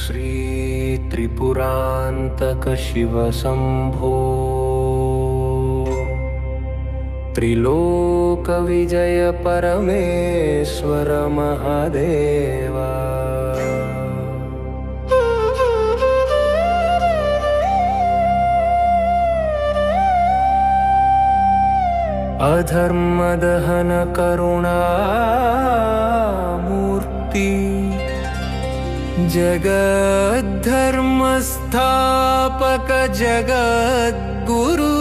श्री त्रिपुरान्तक शिव शम्भो त्रिलोक विजय परमेश्वर महादेवा। अधर्म दहन करुणामूर्ति जगद्धर्म स्थापक जगद्गुरु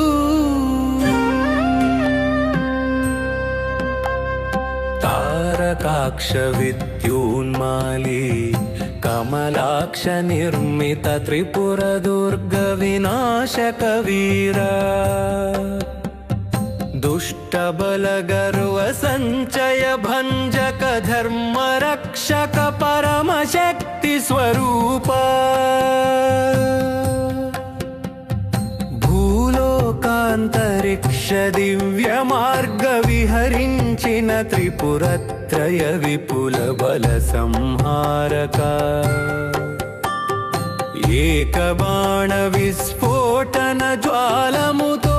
तारकाक्ष विद्योन्माली कमलाक्ष निर्मित त्रिपुर दुर्ग विनाशक वीरा दुष्ट बल गर्व संचय भंजक धर्म रक्षक परम शक्ति स्वरूप भूलोकांतरिक्ष दिव्य मार्ग विहरिंचिन त्रिपुरत्रय विपुल बल संहारक एक बाण विस्फोटन ज्वालमुतो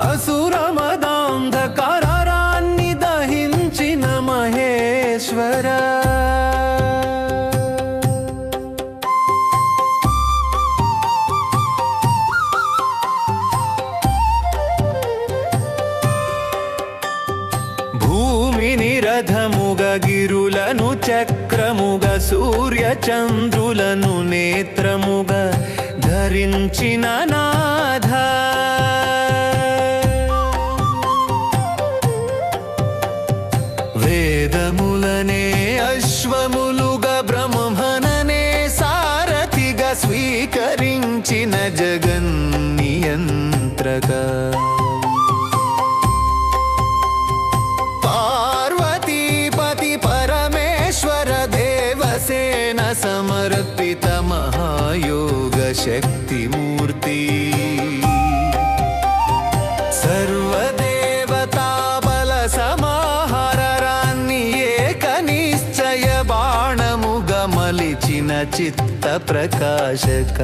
असुरमदांधकाराన్ని దహించిన మహేశ్వర। భూమిని రథముగ గిరులను చక్రముగ సూర్య చంద్రులను నేత్రముగ ధరించిన నాథ వేదములనే అశ్వములుగా బ్రహ్మననే సారథిగా స్వీకరించిన జగన్నియంత్రక పార్వతీపతి పరమేశ్వర దేవసేన సమర్పిత మహాయోగ శక్తిమూర్తి సర్వదేవతా బల సమాహారాన్ని ఏక నిశ్చయ బాణముగా మలిచిన చిత్త ప్రకాశక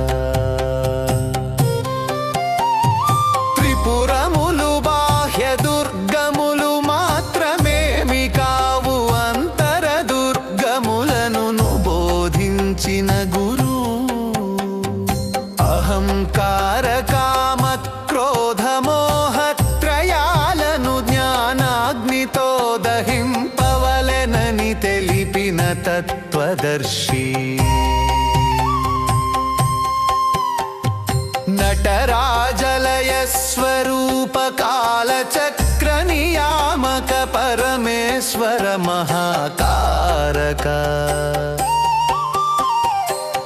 త్రిపురములు బాహ్య దుర్గములు మాత్రమేమి కావు అంతర దుర్గములను బోధించిన గురు అహంకార కామ క్రోధ మోహ త్రయాలను జ్ఞానాగ్నితో దహింపవలెనని తెలిపిన తత్వదర్శి నటరాజలయ స్వరూప కాలచక్ర నియామక పరమేశ్వర మహాకారక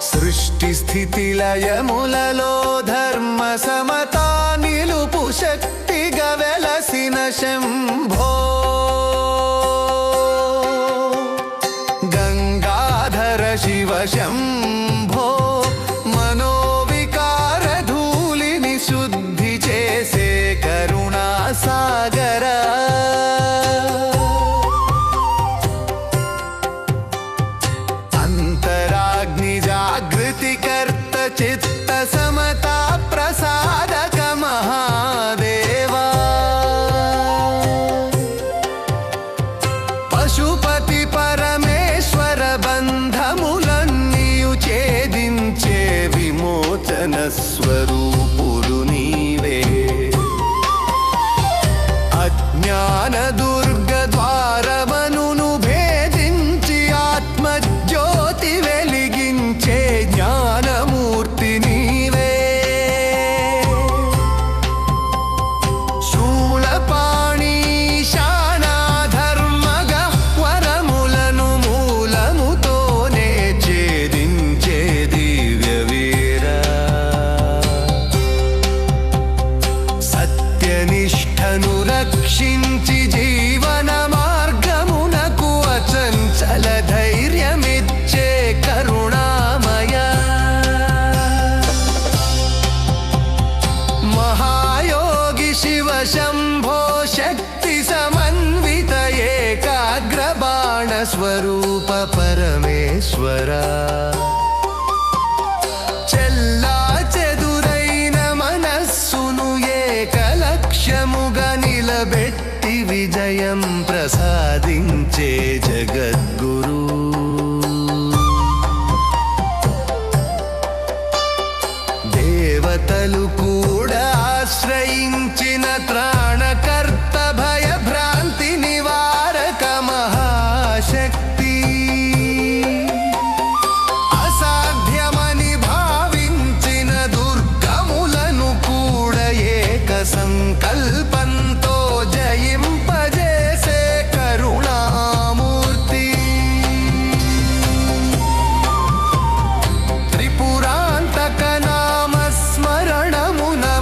సృష్టి స్థితి లయములలో ధర్మ సమతా నిలుపు శక్తిగా వెలసిన శంభో గంగాధర శివ శంభో మనోవికార ధూళిని శుద్ధి చేసే కరుణా సాగర అంతరాగ్ని జాగృతి కర్త చిత్త సమతా ప్రసాదక మహాదేవా పశుపతి పరమేశ్వర బంధములన్నీయు స్వరూప పరమేశ్వర చెల్లా చెదురైన మనస్సును ఏకలక్ష్యముగా నిలబెట్టి విజయం ప్రసాదించే జగద్గురు దేవతలు కూడా ఆశ్రయించిన త్రాణకర్త భయభ్రాంతి నివారక మహాశక్తి అసాధ్యమని భావించిన దుర్గములను కూడా ఏక సంకల్పంతో జయింపజేసే కరుణామూర్తి త్రిపురాంతక నామస్మరణమున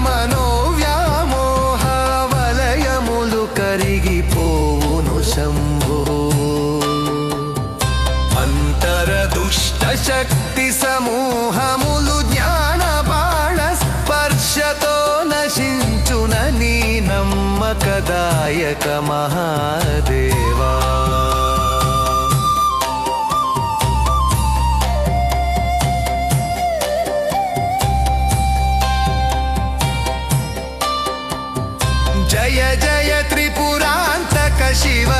మనోవ్యామోహ వలయములు కరిగిపోవును శంభో అంతరదుష్ట శక్తి సమూహములు జ్ఞాన బాణ స్పర్శతో నశించున నీ నమ్మకదాయక మహాదేవా జయ జయ త్రిపురాంతక శివ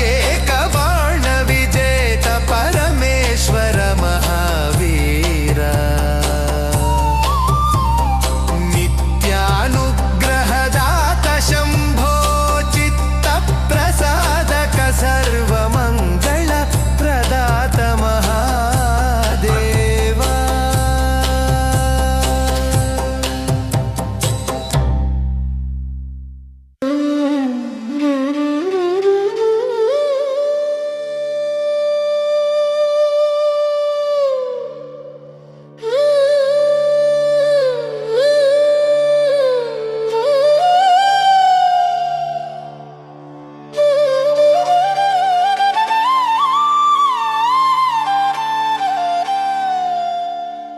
ఏక బాణ విజేత పరమేశ్వర మహావీర నిత్యానుగ్రహదాత శంభో చిత్త ప్రసాదక సర్వమంగళ ప్రదాత మహాదేవా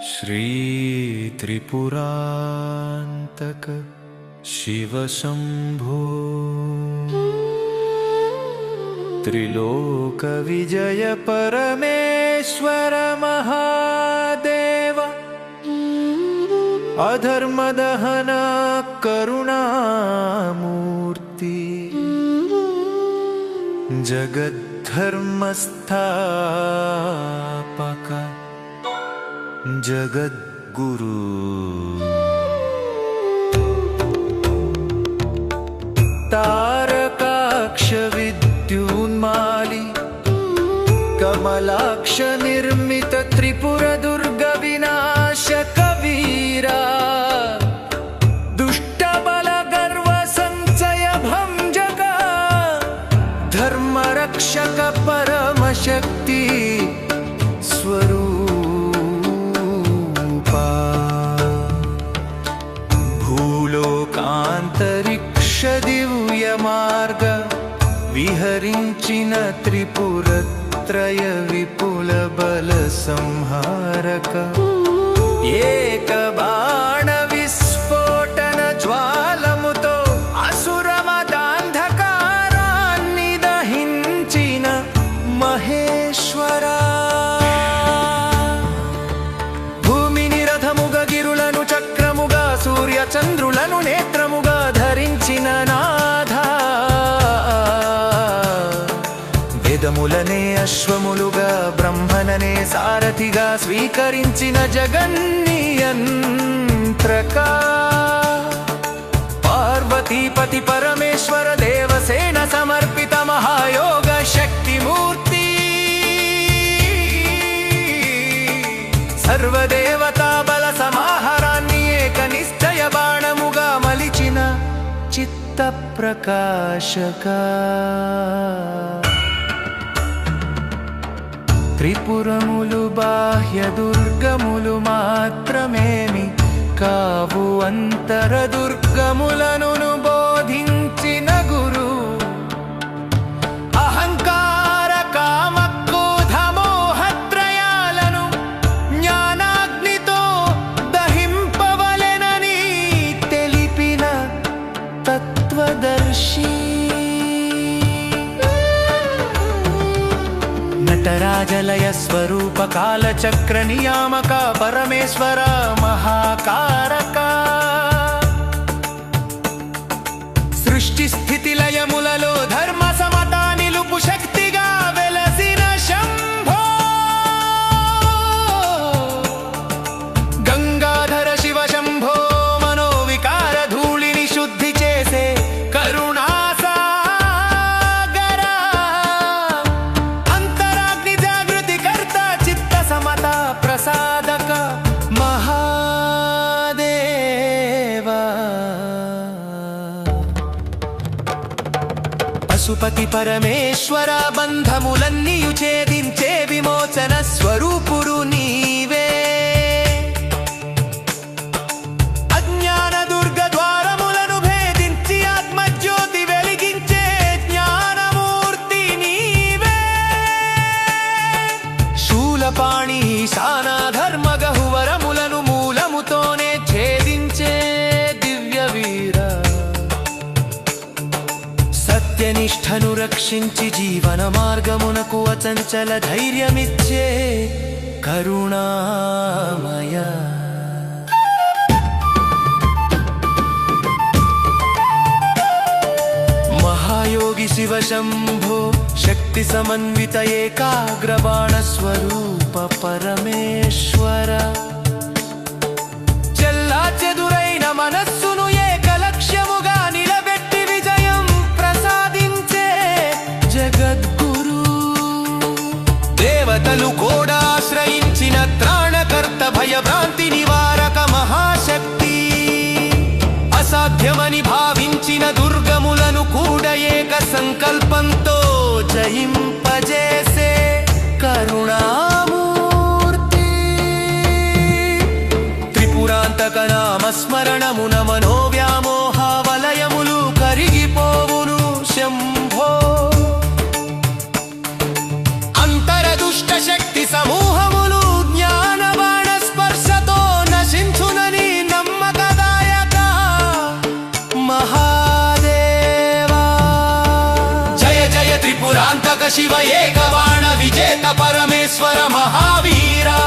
శ్రీ త్రిపురాంతక శివ శంభో త్రిలోక విజయ పరమేశ్వర మహాదేవ అధర్మదహన కరుణామూర్తి జగద్ధర్మస్థాపక జగద్గురు తారకాక్ష విద్యున్మాలి కమలాక్ష నిర్మిత త్రిపుర దుర్గ వినాశక వీరా దుష్ట బల గర్వ సంచయ భంజక ధర్మ రక్షక పరమ శక్తి స్వరూపా భూలోకాంతరిక్ష దివ్య మార్గ విహరించిన త్రిపురత్రయ విపుల బల సంహారక ఏక బాణ విస్ఫోటన జ్వాలముతో అసురమదాంధకారాన్ని దహించిన మహేశ్వరా భూమిని రథముగా గిరులను చక్రముగా సూర్య చంద్రులను నేత్రముగా ధరించిన నాథా వేదములనే అశ్వములుగా బ్రహ్మననే సారథిగా స్వీకరించిన జగన్నియంత్రక పార్వతీపతి పరమేశ్వర దేవసేన సమర్పిత మహాయోగ శక్తిమూర్తి సర్వదేవతా బల సమాహారాన్ని ఏక నిశ్చయ బాణముగా మలిచిన చిత్త ప్రకాశక త్రిపురములు బాహ్య దుర్గములు మాత్రమేమి కావు అంతర దుర్గములను బోధించిన గురు అహంకార కామ క్రోధ మోహత్రయాలను జ్ఞానాగ్నితో దహింపవలెనని తెలిపిన తత్వదర్శి నటరా జలయ స్వరూప కాలచక్ర నియామక పరమేశ్వర మహాకారక సృష్టి స్థితి లయములలో ధర్మ సమతా నిలుపు శక్తిగా వెలసిన శంభో గంగాధర శివ శంభో మనోవికార ధూళిని శుద్ధి చేసే కరుణాసాగర అంతరాగ్ని జాగృతి కర్త చిత్త సమత ప్రసాదక మహాదేవ పశుపతి పరమేశ్వర బంధములన్నీయు ఛేదించే విమోచన స్వరూపుడు నీవే అజ్ఞాన దుర్గ ద్వారములను భేదించి ఆత్మజ్యోతి వెలిగించే జ్ఞానమూర్తి నీవే శూలపాణి ఈశాన ధర్మ గహువరములను మూలముతోనే ఛేదించే దివ్య వీర సత్యనిష్టను రక్షించి జీవన మార్గమునకు అచంచల ధైర్యమిచ్చే కరుణామయ మహాయోగి శివ శంభో శక్తి సమన్విత ఏకాగ్రబాణ స్వరూప పరమేశ్వర చెల్లా చెదురైన మనస్సును ఏకలక్ష్యముగా నిలబెట్టి విజయం ప్రసాదించే జగద్గురు దేవతలు కూడా ఆశ్రయించిన త్రాణకర్త భయభ్రాంతి నివారక మహాశక్తి అసాధ్యమని భావించిన దుర్గములను కూడా ఏక సంకల్పంతో జయింపజేసే కరుణామూర్తి త్రిపురాంతక నామస్మరణమున మనోవ్యామోహ వలయములు కరిగిపోవును శంభో అంతరదుష్ట శక్తి సమూహములు జ్ఞానబాణ స్పర్శతో నశించునని నమ్మకదాయక మహాదేవా జయ జయ త్రిపురాంతక శివ ఏకబాణ విజేత పరమేశ్వర మహావీరా